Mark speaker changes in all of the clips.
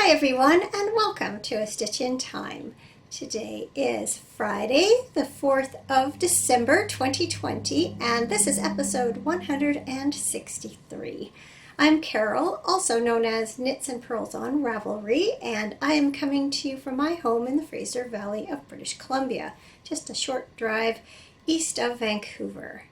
Speaker 1: Hi everyone, and welcome to A Stitch in Time. Today is Friday, the 4th of December 2020, and this is episode 163. I'm Carol, also known as Knits and Pearls on Ravelry, and I am coming to you from my home in the Fraser Valley of British Columbia, just a short drive east of Vancouver.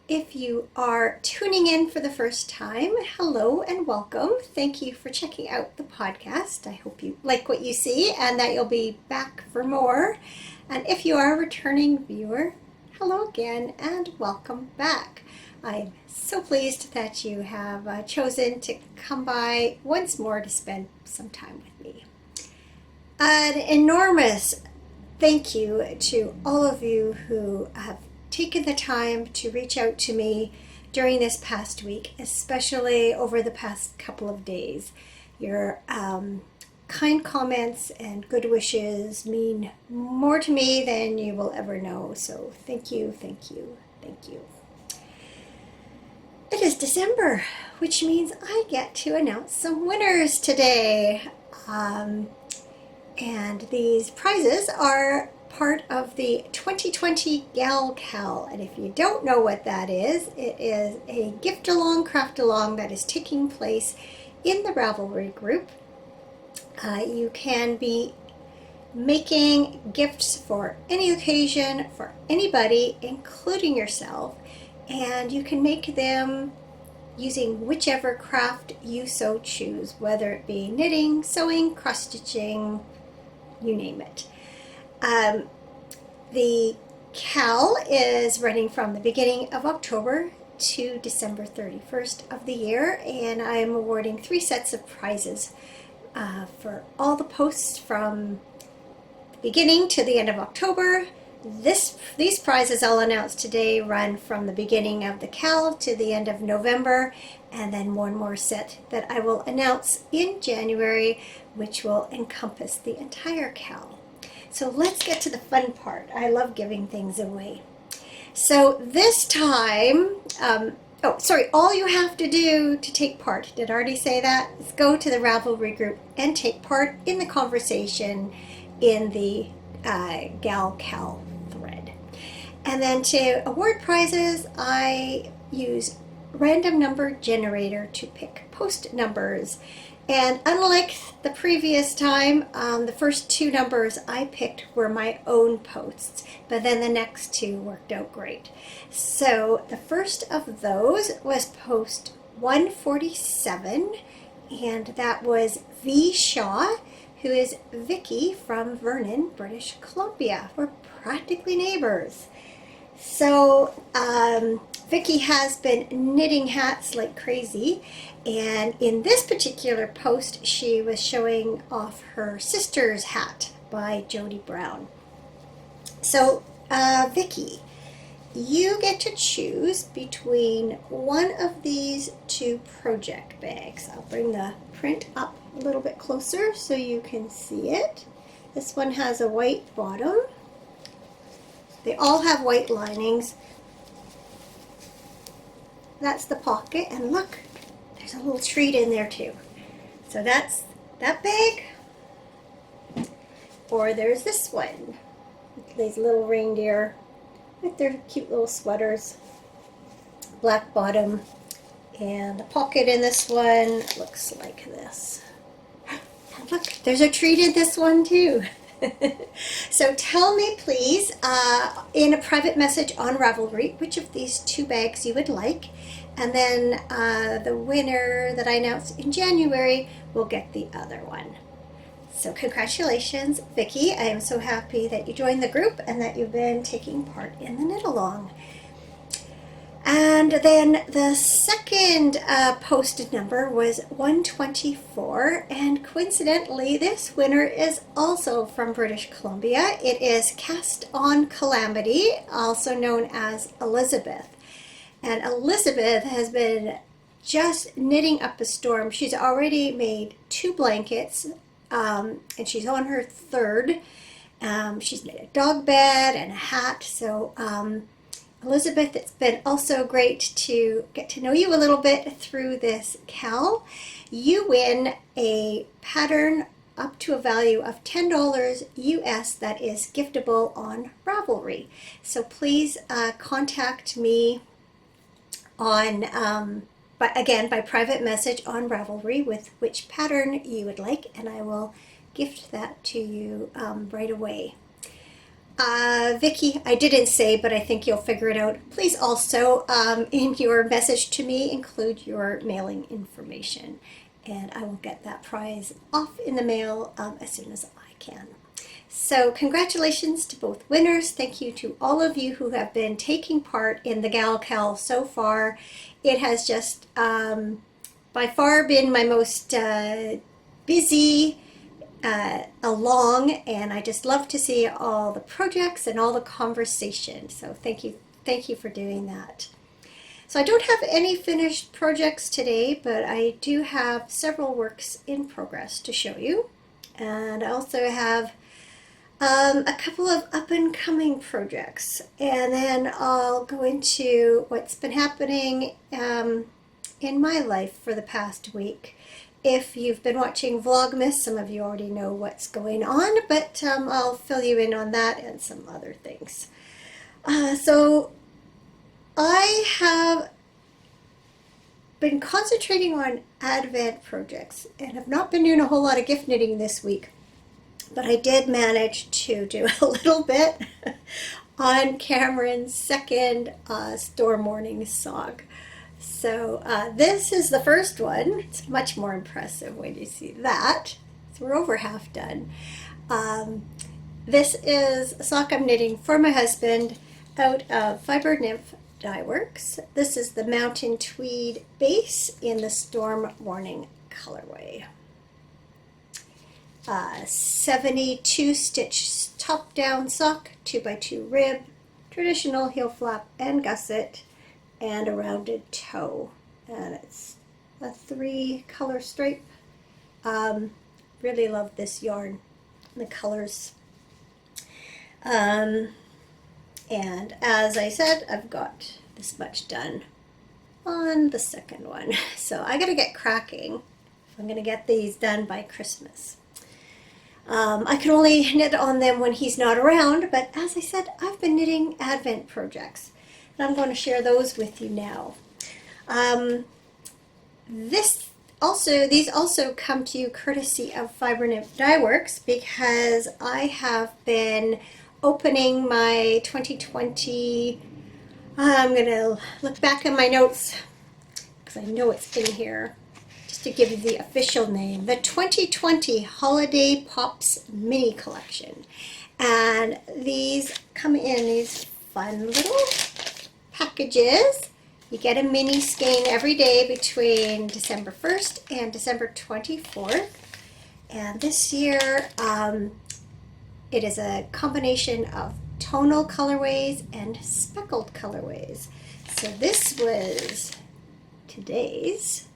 Speaker 1: If you are tuning in for the first time, hello and welcome. Thank you for checking out the podcast. I hope you like what you see and that you'll be back for more. And if you are a returning viewer, hello again and welcome back. I'm so pleased that you have chosen to come by once more to spend some time with me. An enormous thank you to all of you who have taken the time to reach out to me during this past week, especially over the past couple of days. Your kind comments and good wishes mean more to me than you will ever know. So thank you, thank you, thank you. It is December, which means I get to announce some winners today. And these prizes are part of the 2020 Gal Cal, and if you don't know what that is, it is a gift along, craft along that is taking place in the Ravelry group. You can be making gifts for any occasion, for anybody, including yourself, and you can make them using whichever craft you so choose, whether it be knitting, sewing, cross-stitching, you name it. The Cal is running from the beginning of October to December 31st of the year, and I am awarding 3 sets of prizes for all the posts from the beginning to the end of October. These prizes I'll announce today run from the beginning of the Cal to the end of November, and then one more set that I will announce in January, which will encompass the entire Cal. So let's get to the fun part. I love giving things away. So this time, all you have to do to take part, did I already say that? Is go to the Ravelry group and take part in the conversation in the Gal Cal thread. And then to award prizes, I use random number generator to pick post numbers. And unlike the previous time, the first 2 numbers I picked were my own posts, but then the next 2 worked out great. So the first of those was post 147, and that was V. Shaw, who is Vicky from Vernon, British Columbia. We're practically neighbors. So Vicky has been knitting hats like crazy, and in this particular post she was showing off her sister's hat by Jody Brown. So Vicky, you get to choose between one of these 2 project bags. I'll bring the print up a little bit closer so you can see it. This one has a white bottom. They all have white linings. That's the pocket, and look, there's a little treat in there too. So that's that bag. Or there's this one, these little reindeer with their cute little sweaters, black bottom, and the pocket in this one looks like this. And look, there's a treat in this one too. So tell me please in a private message on Ravelry which of these 2 bags you would like, and then the winner that I announce in January will get the other one. So congratulations, Vicky. I am so happy that you joined the group and that you've been taking part in the knit along. And then the second posted number was 124, and coincidentally this winner is also from British Columbia. It is Cast On Calamity, also known as Elizabeth. And Elizabeth has been just knitting up a storm. She's already made 2 blankets, and she's on her 3rd. She's made a dog bed and a hat, so Elizabeth, it's been also great to get to know you a little bit through this Cal. You win a pattern up to a value of $10 US that is giftable on Ravelry. So please contact me on, but again, by private message on Ravelry with which pattern you would like, and I will gift that to you right away. Vicki, I didn't say, but I think you'll figure it out. Please also, in your message to me, include your mailing information, and I will get that prize off in the mail as soon as I can. So congratulations to both winners. Thank you to all of you who have been taking part in the Gal Cal so far. It has just by far been my most busy along, and I just love to see all the projects and all the conversation. So thank you for doing that. So I don't have any finished projects today, but I do have several works in progress to show you, and I also have a couple of up-and-coming projects, and then I'll go into what's been happening in my life for the past week. If you've been watching Vlogmas, some of you already know what's going on, but I'll fill you in on that and some other things. So I have been concentrating on Advent projects and have not been doing a whole lot of gift knitting this week, but I did manage to do a little bit on Cameron's second storm warning sock. So this is the first one. It's much more impressive when you see that. So we're over half done. This is a sock I'm knitting for my husband out of Fiber Nymph Dye Works. This is the Mountain Tweed base in the Storm Warning colorway. 72 stitch top down sock, 2x2 rib, traditional heel flap and gusset, and a rounded toe, and it's a 3-color stripe. Really love this yarn, the colors. And as I said, I've got this much done on the second one, so I gotta get cracking if I'm gonna get these done by Christmas. I can only knit on them when he's not around, but as I said, I've been knitting Advent projects, and I'm going to share those with you now. These also come to you courtesy of Fiber Nymph Dye Works, because I have been opening my 2020, I'm going to look back in my notes because I know it's in here, just to give you the official name, the 2020 Holiday Pops Mini Collection. And these come in these fun little packages. You get a mini skein every day between December 1st and December 24th. And this year, it is a combination of tonal colorways and speckled colorways. So this was today's.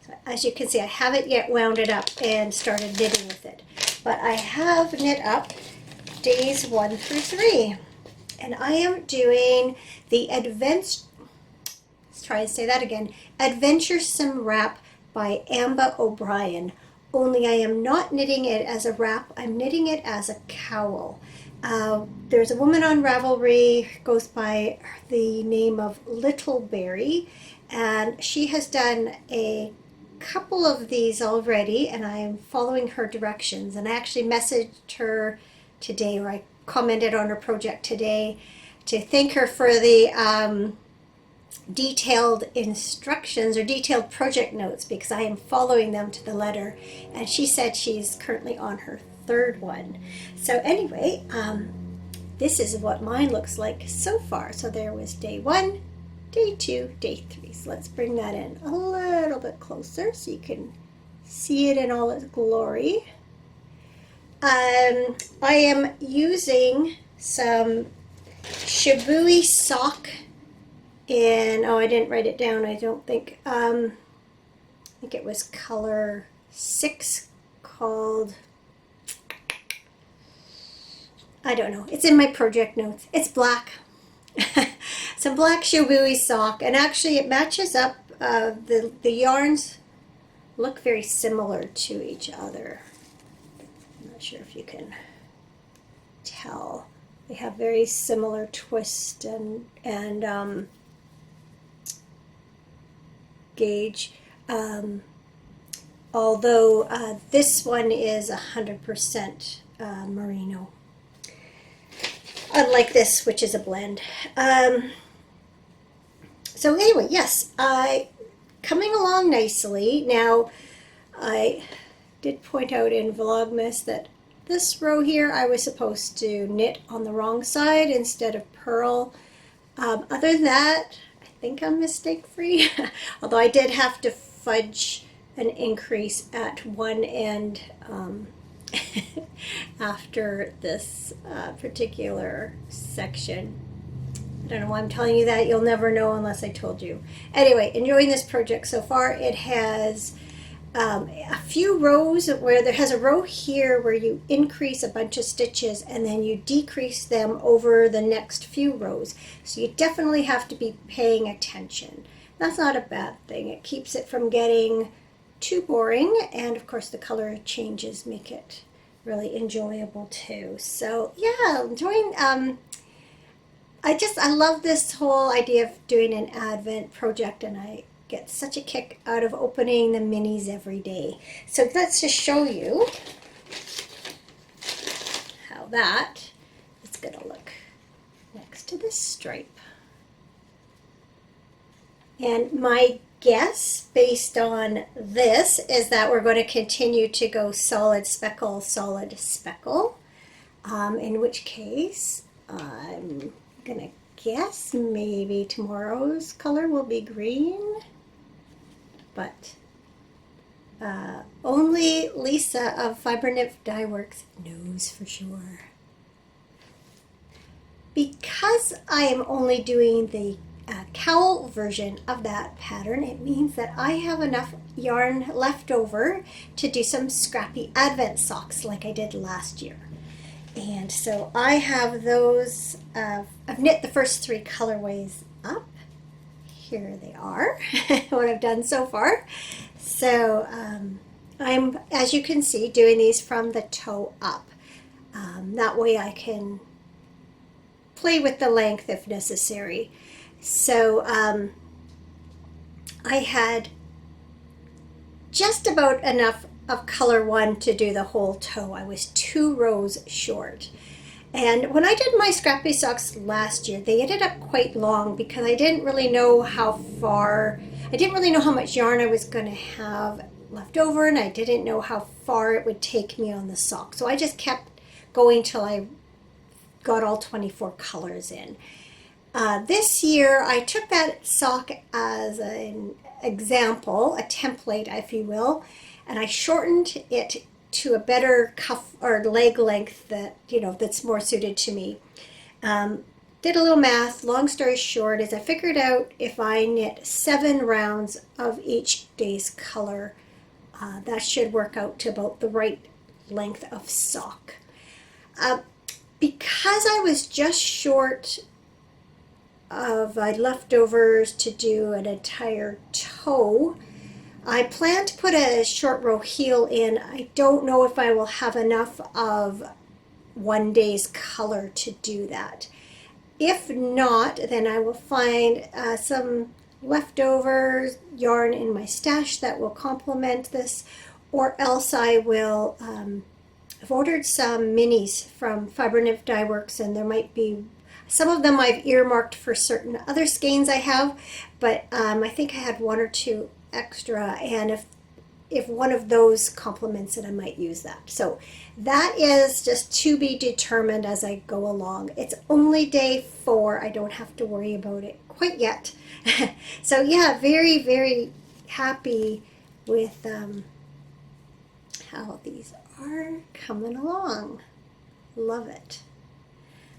Speaker 1: So as you can see, I haven't yet wound it up and started knitting with it, but I have knit up days 1 through 3, and I am doing the Adventuresome Wrap by Amba O'Brien. Only I am not knitting it as a wrap, I'm knitting it as a cowl. There's a woman on Ravelry, goes by the name of Little Berry, and she has done a couple of these already, and I am following her directions. And I actually messaged her today, or I commented on her project today, to thank her for the detailed instructions or detailed project notes, because I am following them to the letter, and she said she's currently on her 3rd one. So anyway, this is what mine looks like so far. So there was day 1, day 2, day 3. So let's bring that in a little bit closer so you can see it in all its glory. I am using some Shibui sock in, I didn't write it down, I don't think. I think it was color 6, called, I don't know, it's in my project notes. It's black. Some black Shibui sock, and actually it matches up, the yarns look very similar to each other. I'm not sure if you can tell. They have very similar twist and gauge. Although this one is 100% merino, unlike this, which is a blend. So anyway, yes, coming along nicely. Now, I did point out in Vlogmas that this row here I was supposed to knit on the wrong side instead of purl. Other than that, I think I'm mistake-free, although I did have to fudge an increase at one end after this particular section. I don't know why I'm telling you that. You'll never know unless I told you. Anyway, enjoying this project so far. It has a few rows where there has a row here where you increase a bunch of stitches and then you decrease them over the next few rows. So you definitely have to be paying attention. That's not a bad thing. It keeps it from getting too boring, and of course the color changes make it really enjoyable too. So yeah, enjoying I love this whole idea of doing an Advent project, and I get such a kick out of opening the minis every day. So let's just show you how that is going to look next to this stripe. And my guess, based on this, is that we're going to continue to go solid speckle, in which case I'm going to guess maybe tomorrow's color will be green, but only Lisa of Fiber Nymph Dye Works knows for sure. Because I am only doing the cowl version of that pattern, it means that I have enough yarn left over to do some scrappy Advent socks like I did last year. And so I have those, I've knit the first 3 colorways up. Here they are, what I've done so far. So I'm, as you can see, doing these from the toe up. That way I can play with the length if necessary. So I had just about enough of color 1 to do the whole toe. I was 2 rows short. And when I did my scrappy socks last year, they ended up quite long because I didn't really know how much yarn I was going to have left over, and I didn't know how far it would take me on the sock. So I just kept going till I got all 24 colors in. This year I took that sock as an example, a template if you will, and I shortened it to a better cuff or leg length that, that's more suited to me. Did a little math. Long story short is I figured out if I knit 7 rounds of each day's color, that should work out to about the right length of sock. Because I was just short of leftovers to do an entire toe, I plan to put a short row heel in. I don't know if I will have enough of one day's color to do that. If not, then I will find some leftover yarn in my stash that will complement this, or else I will, I've ordered some minis from Fiber Nymph Dye Works, and there might be some of them I've earmarked for certain other skeins I have, but I think I had 1 or 2 extra, and if one of those complements it, I might use that. So that is just to be determined as I go along. It's only day 4. I don't have to worry about it quite yet. So yeah, very, very happy with how these are coming along. Love it.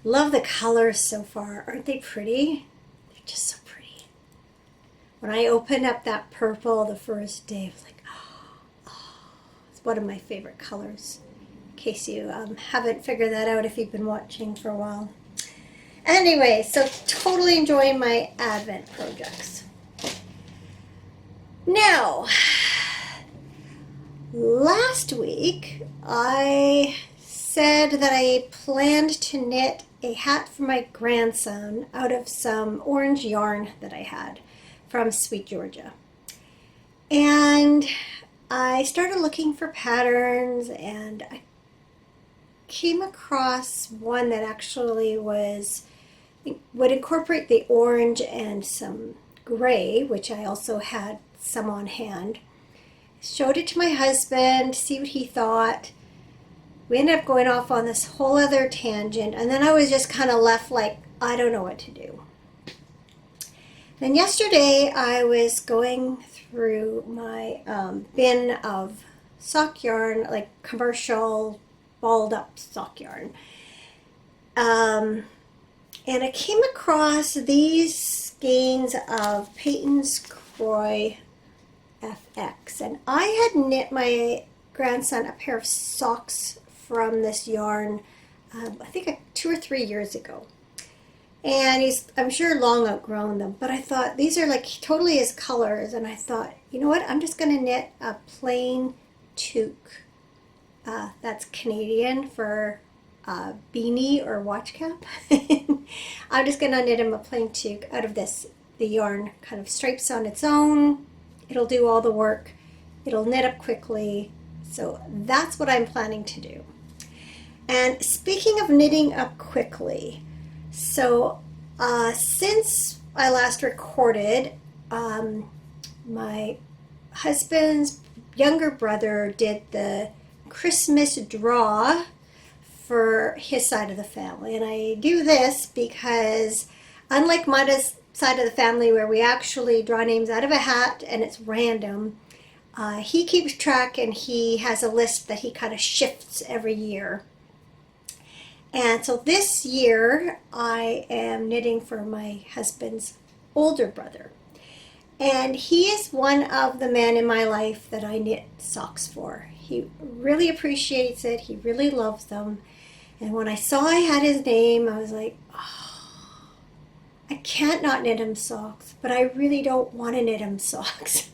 Speaker 1: Love the colors so far. Aren't they pretty? They're just so pretty. When I opened up that purple the first day, I was like, oh, it's one of my favorite colors. In case you haven't figured that out if you've been watching for a while. Anyway, so totally enjoying my Advent projects. Now, week I said that I planned to knit a hat for my grandson out of some orange yarn that I had from Sweet Georgia. And I started looking for patterns, and I came across one that actually would incorporate the orange and some gray, which I also had some on hand. Showed it to my husband to see what he thought. We ended up going off on this whole other tangent, and then I was just kind of left like, I don't know what to do. Then yesterday I was going through my bin of sock yarn, like commercial balled up sock yarn. And I came across these skeins of Peyton's Croy FX, and I had knit my grandson a pair of socks from this yarn, I think 2 or 3 years ago. And I'm sure long outgrown them, but I thought these are like totally his colors, and I thought, you know what, I'm just going to knit a plain toque. That's Canadian for beanie or watch cap. I'm just going to knit him a plain toque out of this. The yarn kind of stripes on its own. It'll do all the work. It'll knit up quickly. So that's what I'm planning to do. And speaking of knitting up quickly, so since I last recorded, my husband's younger brother did the Christmas draw for his side of the family. And I do this because, unlike my side of the family where we actually draw names out of a hat and it's random, he keeps track, and he has a list that he kind of shifts every year. And so this year I am knitting for my husband's older brother. And he is one of the men in my life that I knit socks for. He really appreciates it. He really loves them. And when I saw I had his name, I was like, oh, I can't not knit him socks, but I really don't want to knit him socks.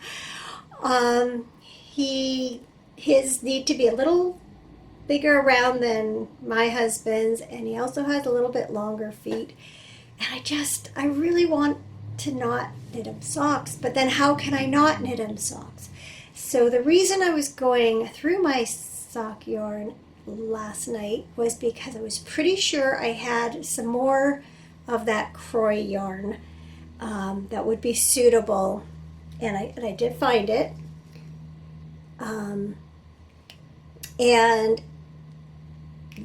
Speaker 1: His need to be a little bigger around than my husband's, and he also has a little bit longer feet. And I really want to not knit him socks, but then how can I not knit him socks? So the reason I was going through my sock yarn last night was because I was pretty sure I had some more of that Croy yarn that would be suitable, and I did find it. And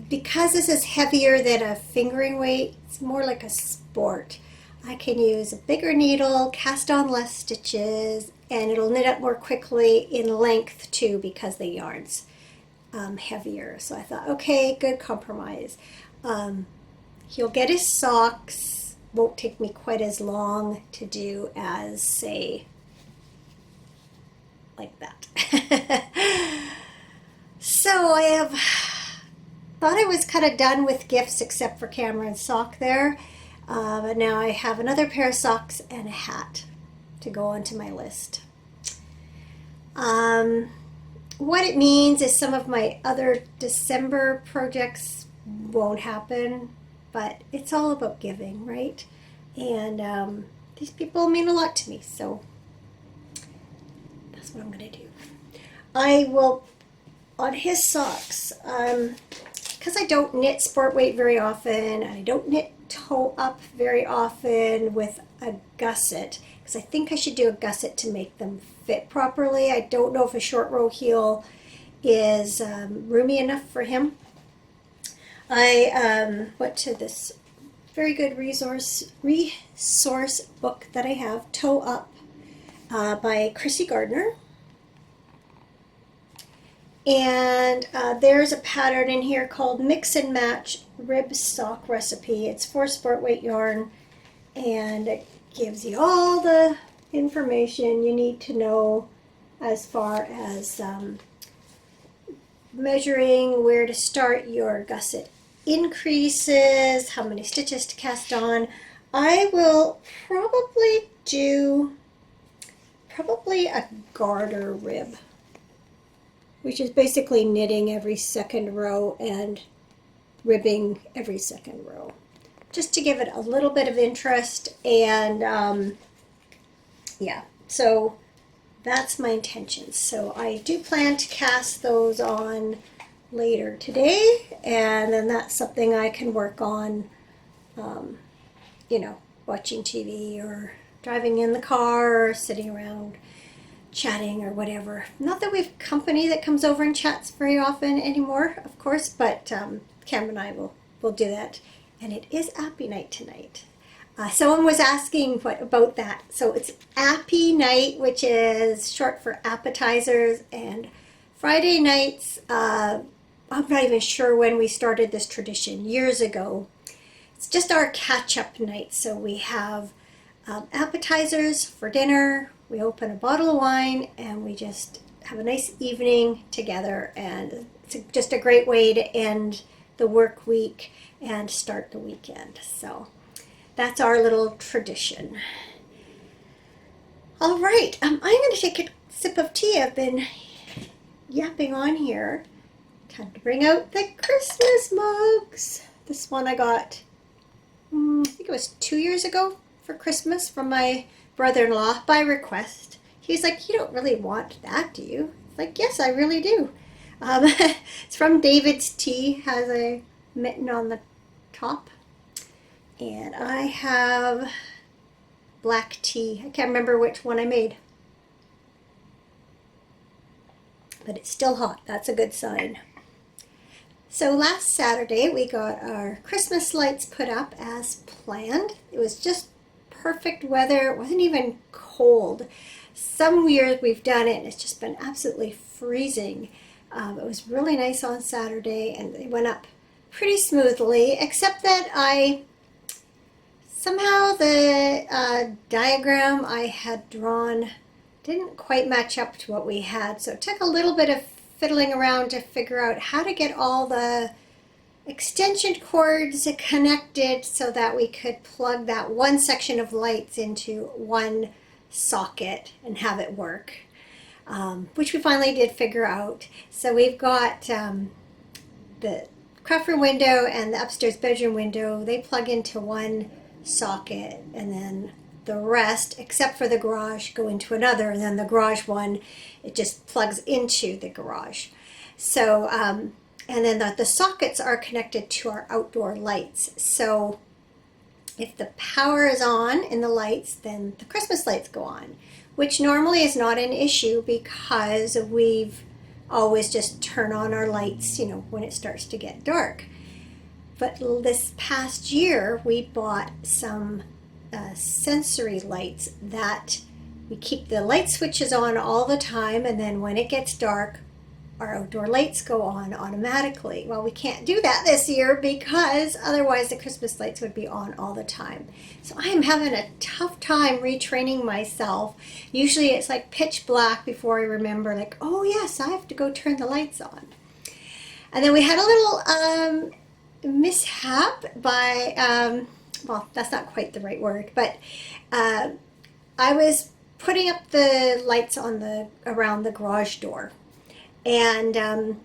Speaker 1: because this is heavier than a fingering weight, it's more like a sport. I can use a bigger needle, cast on less stitches, and it'll knit up more quickly in length too because the yarn's heavier. So I thought, okay, good compromise. He'll get his socks. Won't take me quite as long to do as, say, like that. So I thought I was kind of done with gifts except for Cameron's sock there. But now I have another pair of socks and a hat to go onto my list. What it means is some of my other December projects won't happen, but it's all about giving, right? And these people mean a lot to me, so that's what I'm going to do. I will, on his socks, because I don't knit sport weight very often, and I don't knit toe up very often with a gusset, because I think I should do a gusset to make them fit properly. I don't know if a short row heel is roomy enough for him. I went to this very good resource book that I have, Toe Up, by Chrissy Gardner. And there's a pattern in here called Mix and Match Rib Sock Recipe. It's for sport weight yarn, and it gives you all the information you need to know as far as measuring where to start your gusset increases, how many stitches to cast on. I will probably do a garter rib. which is basically knitting every second row and ribbing every second row, just to give it a little bit of interest. And yeah, so that's my intention. So I do plan to cast those on later today, and then that's something I can work on, you know, watching TV or driving in the car or sitting around chatting or whatever. Not that we have company that comes over and chats very often anymore, of course, but Cam and I will do that. And it is Appy Night tonight. Someone was asking what about that. So it's Appy Night, which is short for appetizers, and Friday nights, I'm not even sure when we started this tradition, years ago. It's just our catch-up night. So we have appetizers for dinner, we open a bottle of wine, and we just have a nice evening together. And it's just a great way to end the work week and start the weekend. So that's our little tradition. All right, I'm going to take a sip of tea. I've been yapping on here. Time to bring out the Christmas mugs. This one I got, I think it was 2 years ago for Christmas from my brother-in-law by request. He's like, you don't really want that, do you? It's like, yes, I really do. It's from David's Tea, has a mitten on the top. And I have black tea. I can't remember which one I made. But it's still hot. That's a good sign. So last Saturday we got our Christmas lights put up as planned. It was just perfect weather. It wasn't even cold. Some years we've done it and it's just been absolutely freezing. It was really nice on Saturday and they went up pretty smoothly, except that somehow the diagram I had drawn didn't quite match up to what we had. So it took a little bit of fiddling around to figure out how to get all the extension cords connected so that we could plug that one section of lights into one socket and have it work, which we finally did figure out. So we've got the craft room window and the upstairs bedroom window, they plug into one socket, and then the rest, except for the garage, go into another, and then the garage one, it just plugs into the garage. So, and then the sockets are connected to our outdoor lights. So if the power is on in the lights, then the Christmas lights go on, which normally is not an issue because we've always just turn on our lights, you know, when it starts to get dark. But this past year, we bought some sensory lights that we keep the light switches on all the time, and then when it gets dark, our outdoor lights go on automatically. Well, we can't do that this year because otherwise the Christmas lights would be on all the time. So I am having a tough time retraining myself. Usually it's like pitch black before I remember, like, oh yes, I have to go turn the lights on. And then we had a little mishap by, well, that's not quite the right word, but I was putting up the lights on around the garage door. And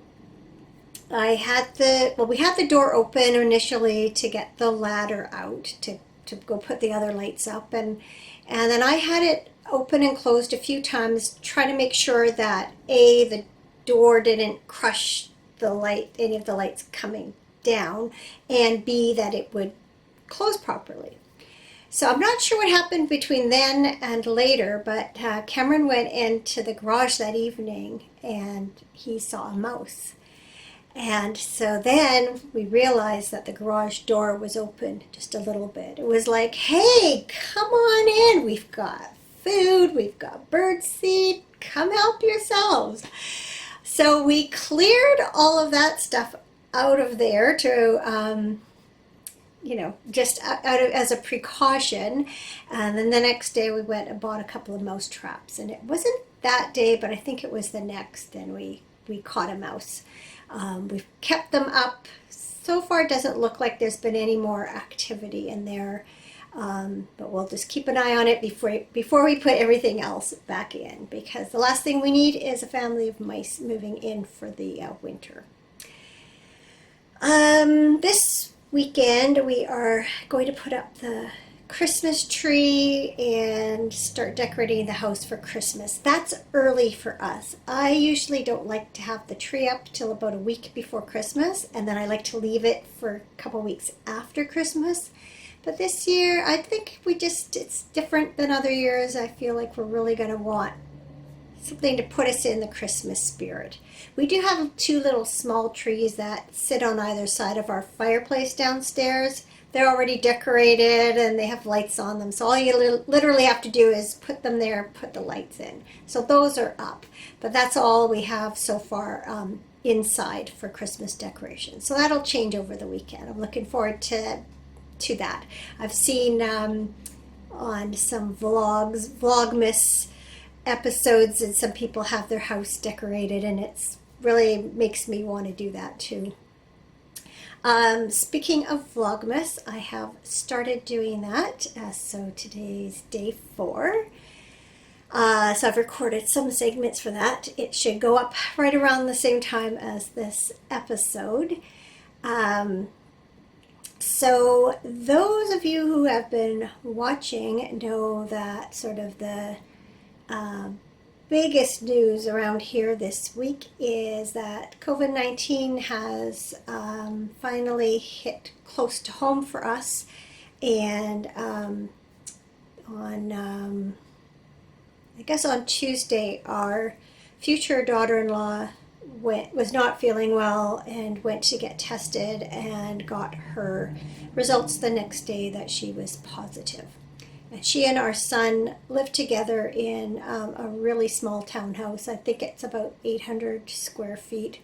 Speaker 1: we had the door open initially to get the ladder out to go put the other lights up, and then I had it open and closed a few times, trying to make sure that the door didn't crush any of the lights coming down, and B, that it would close properly. So I'm not sure what happened between then and later, but Cameron went into the garage that evening and he saw a mouse. And so then we realized that the garage door was open just a little bit. It was like, hey, come on in. We've got food, we've got birdseed, come help yourselves. So we cleared all of that stuff out of there to just as a precaution. And then the next day we went and bought a couple of mouse traps. And it wasn't that day, but I think it was the next, and we caught a mouse. We've kept them up. So far it doesn't look like there's been any more activity in there. But we'll just keep an eye on it before we put everything else back in, because the last thing we need is a family of mice moving in for the winter. This weekend we are going to put up the Christmas tree and start decorating the house for Christmas. That's early for us. I usually don't like to have the tree up till about a week before Christmas, and then I like to leave it for a couple weeks after Christmas. But this year, I think it's different than other years. I feel like we're really going to want something to put us in the Christmas spirit. We do have two little small trees that sit on either side of our fireplace downstairs. They're already decorated and they have lights on them. So all you literally have to do is put them there and put the lights in. So those are up. But that's all we have so far inside for Christmas decorations. So that'll change over the weekend. I'm looking forward to that. I've seen on some Vlogmas episodes, and some people have their house decorated, and it's really makes me want to do that too. Speaking of Vlogmas, I have started doing that. So today's day 4. So I've recorded some segments for that. It should go up right around the same time as this episode. So those of you who have been watching know that sort of the biggest news around here this week is that COVID-19 has finally hit close to home for us. And on Tuesday, our future daughter-in-law was not feeling well and went to get tested and got her results the next day that she was positive. And she and our son live together in a really small townhouse. I think it's about 800 square feet.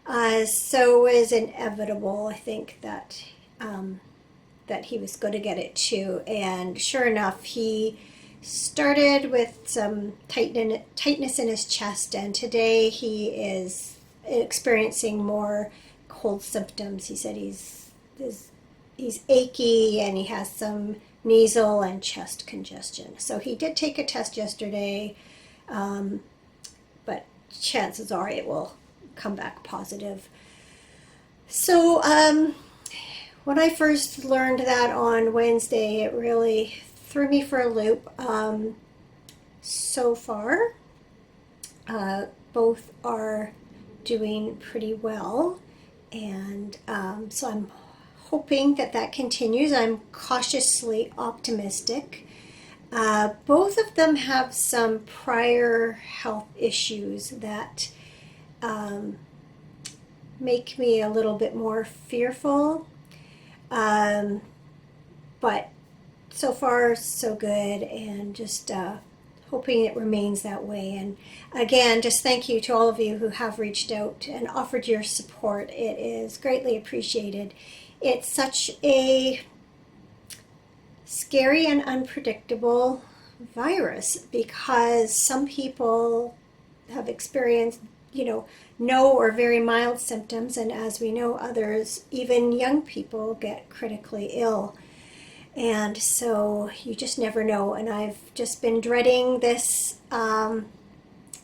Speaker 1: So it was inevitable, I think, that he was going to get it too. And sure enough, he started with some tightness in his chest, and today he is experiencing more cold symptoms. He said he's achy and he has some nasal and chest congestion. So he did take a test yesterday, but chances are it will come back positive. So when I first learned that on Wednesday, it really threw me for a loop. So far, both are doing pretty well, and so I'm hoping that continues. I'm cautiously optimistic. Both of them have some prior health issues that make me a little bit more fearful, but so far so good, and just hoping it remains that way. And again, just thank you to all of you who have reached out and offered your support. It is greatly appreciated. It's such a scary and unpredictable virus because some people have experienced, no or very mild symptoms, and as we know, others, even young people, get critically ill. And so you just never know. And I've just been dreading this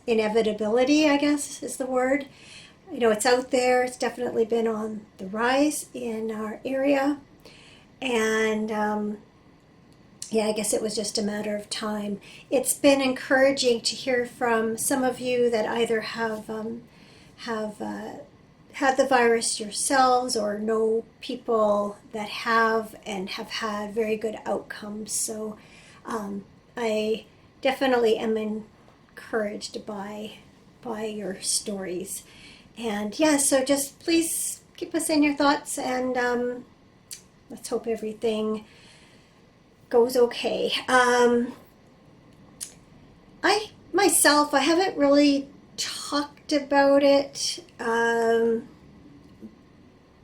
Speaker 1: inevitability, I guess is the word. It's out there. It's definitely been on the rise in our area. And I guess it was just a matter of time. It's been encouraging to hear from some of you that either have had the virus yourselves or know people that have and have had very good outcomes. So I definitely am encouraged by your stories. And so just please keep us in your thoughts, and let's hope everything goes okay. I haven't really talked about it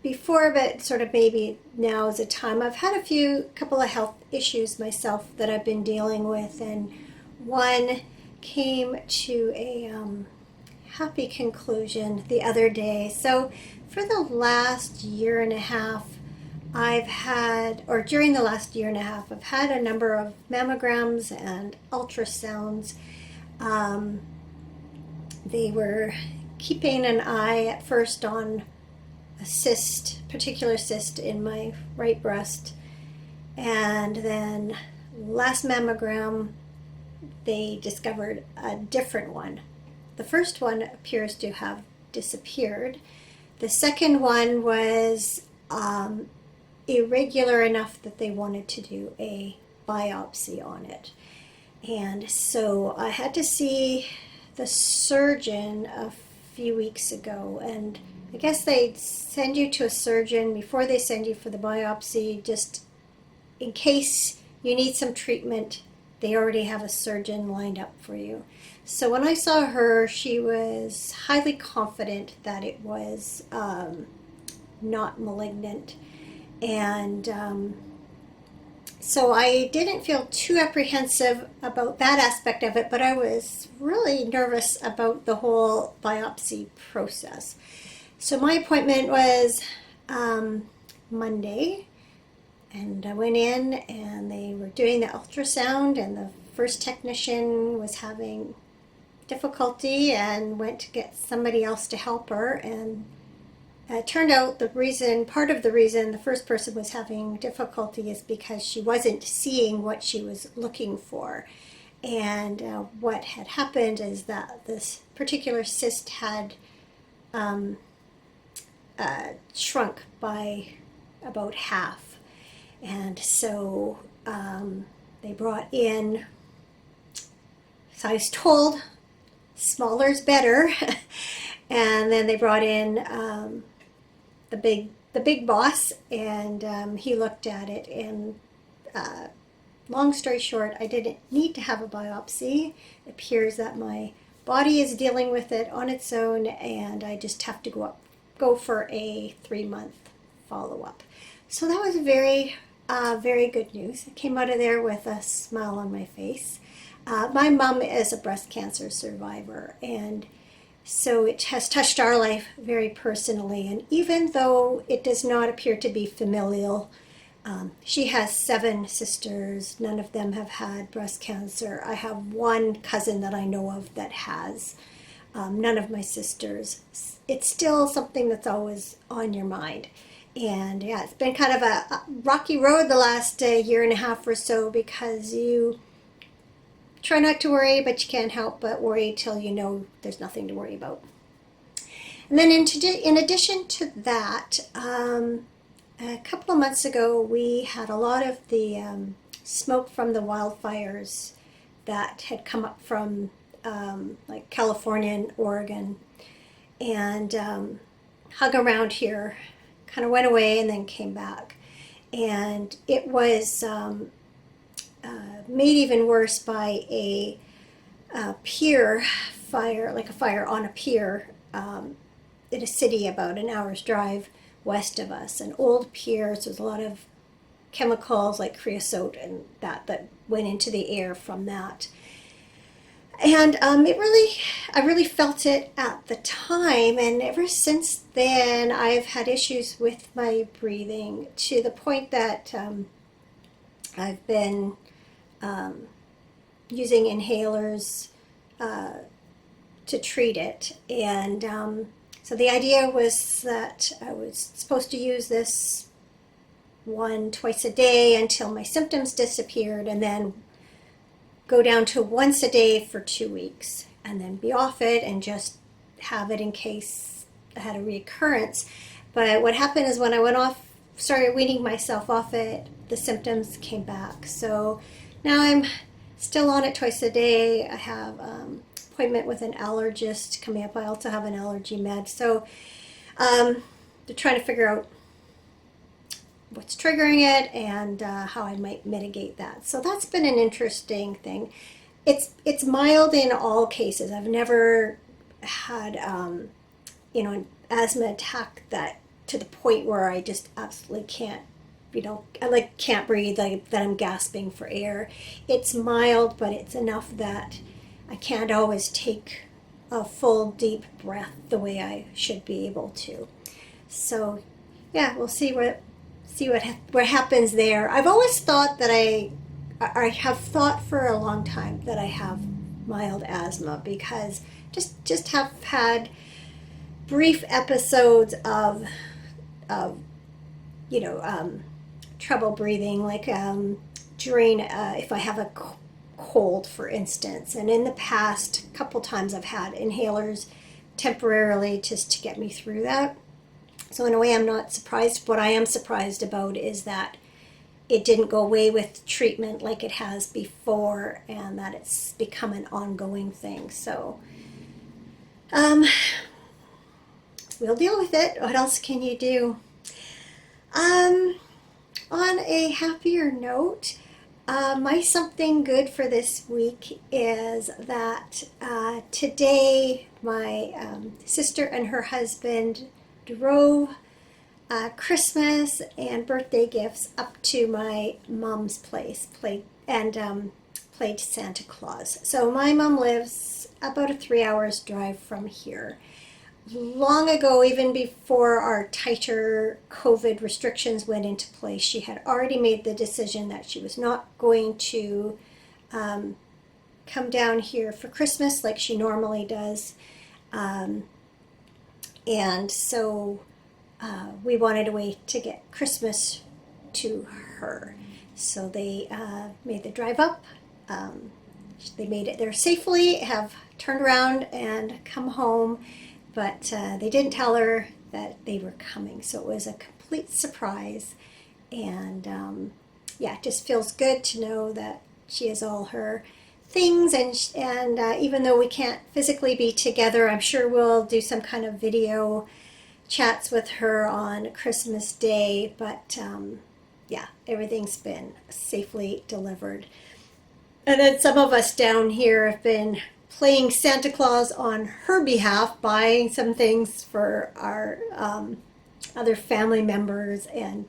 Speaker 1: before, but sort of maybe now is the time. I've had a couple of health issues myself that I've been dealing with, and one came to a happy conclusion the other day. So for the last year and a half, I've had, or during the last year and a half, I've had a number of mammograms and ultrasounds. Um, they were keeping an eye at first on a particular cyst in my right breast. And then last mammogram, they discovered a different one. The first one appears to have disappeared. The second one was irregular enough that they wanted to do a biopsy on it. And so I had to see the surgeon a few weeks ago, and I guess they send you to a surgeon before they send you for the biopsy, just in case you need some treatment. They already have a surgeon lined up for you. So when I saw her, she was highly confident that it was not malignant. And so I didn't feel too apprehensive about that aspect of it, but I was really nervous about the whole biopsy process. So my appointment was Monday, and I went in and they were doing the ultrasound, and the first technician was having difficulty and went to get somebody else to help her. And it turned out part of the reason the first person was having difficulty is because she wasn't seeing what she was looking for. And what had happened is that this particular cyst had shrunk by about half. And so they brought in, so I was told smaller's better. And then they brought in the big boss, and he looked at it. And long story short, I didn't need to have a biopsy. It appears that my body is dealing with it on its own, and I just have to go for a 3-month follow-up. So that was very good news. I came out of there with a smile on my face. My mom is a breast cancer survivor, and so it has touched our life very personally. And even though it does not appear to be familial, she has 7 sisters. None of them have had breast cancer. I have one cousin that I know of that has. None of my sisters. It's still something that's always on your mind. And yeah, it's been kind of a rocky road the last year and a half or so, because you try not to worry, but you can't help but worry till you know there's nothing to worry about. And then in addition to that, a couple of months ago, we had a lot of the smoke from the wildfires that had come up from like California and Oregon, and hung around here, kind of went away and then came back. And it was made even worse by a pier fire, like a fire on a pier in a city about an hour's drive west of us. An old pier, so there's a lot of chemicals like creosote and that went into the air from that. And I really felt it at the time, and ever since then I've had issues with my breathing, to the point that I've been using inhalers to treat it. And so the idea was that I was supposed to use this twice a day until my symptoms disappeared, and then go down to once a day for 2 weeks, and then be off it and just have it in case I had a reoccurrence. But what happened is when I started weaning myself off it, the symptoms came back. So now I'm still on it twice a day. I have appointment with an allergist coming up. I also have an allergy med. So they're trying to figure out what's triggering it and how I might mitigate that. So that's been an interesting thing. It's mild in all cases. I've never had an asthma attack that to the point where I just absolutely can't, I can't breathe, that I'm gasping for air. It's mild, but it's enough that I can't always take a full deep breath the way I should be able to. So yeah, we'll see what see what happens there. I've always thought that I have thought for a long time that I have mild asthma because just have had brief episodes of trouble breathing, like during if I have a cold, for instance. And in the past couple times I've had inhalers temporarily just to get me through that. So in a way I'm not surprised. What I am surprised about is that it didn't go away with treatment like it has before, and that it's become an ongoing thing. So we'll deal with it. What else can you do? On a happier note, my something good for this week is that today my sister and her husband drove Christmas and birthday gifts up to my mom's place, played Santa Claus. So my mom lives about a 3 hours drive from here. Long ago, even before our tighter COVID restrictions went into place, she had already made the decision that she was not going to come down here for Christmas like she normally does. And so we wanted a way to get Christmas to her. So they made the drive up. They made it there safely, have turned around and come home. But they didn't tell her that they were coming, so it was a complete surprise. And it just feels good to know that she has all her things. And even though we can't physically be together, I'm sure we'll do some kind of video chats with her on Christmas Day. But everything's been safely delivered. And then some of us down here have been playing Santa Claus on her behalf, buying some things for our other family members and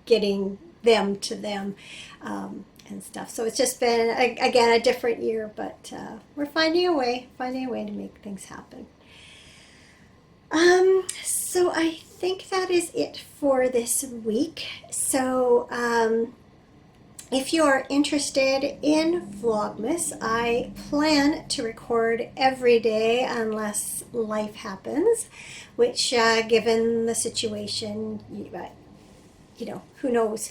Speaker 1: getting them to them and stuff. So it's just been, again, a different year, but we're finding a way to make things happen. So I think that is it for this week. So if you're interested in Vlogmas, I plan to record every day unless life happens, which given the situation, who knows.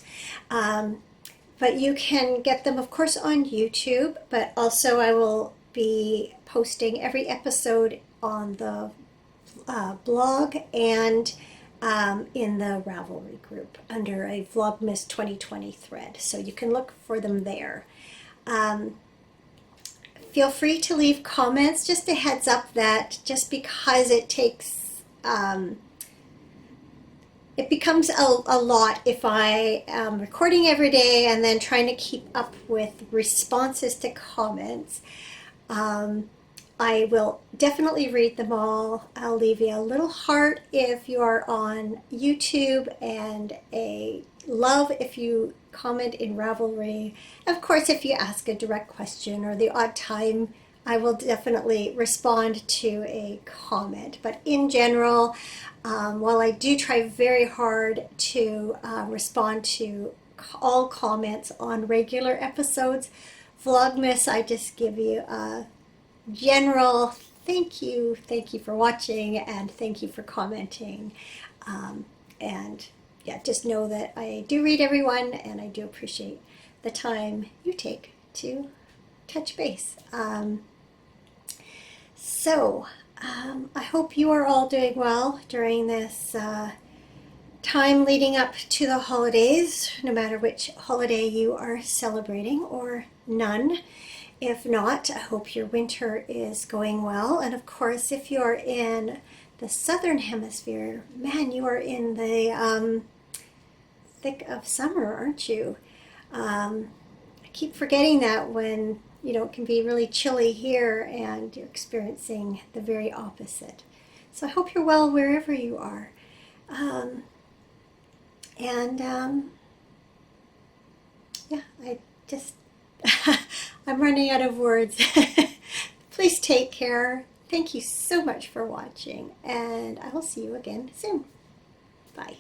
Speaker 1: But you can get them, of course, on YouTube, but also I will be posting every episode on the blog and in the Ravelry group under a Vlogmas 2020 thread. So you can look for them there. Feel free to leave comments. Just a heads up that just because it takes, it becomes a lot if I am recording every day and then trying to keep up with responses to comments. I will definitely read them all. I'll leave you a little heart if you are on YouTube and a love if you comment in Ravelry. Of course, if you ask a direct question or the odd time, I will definitely respond to a comment. But in general, while I do try very hard to respond to all comments on regular episodes, Vlogmas, I just give you a general thank you for watching and thank you for commenting, just know that I do read everyone and I do appreciate the time you take to touch base. I hope you are all doing well during this time leading up to the holidays, no matter which holiday you are celebrating or none. If not, I hope your winter is going well. And of course, if you're in the southern hemisphere, man, you are in the thick of summer, aren't you? I keep forgetting that when, it can be really chilly here and you're experiencing the very opposite. So I hope you're well wherever you are. I just... I'm running out of words. Please take care. Thank you so much for watching, and I will see you again soon. Bye.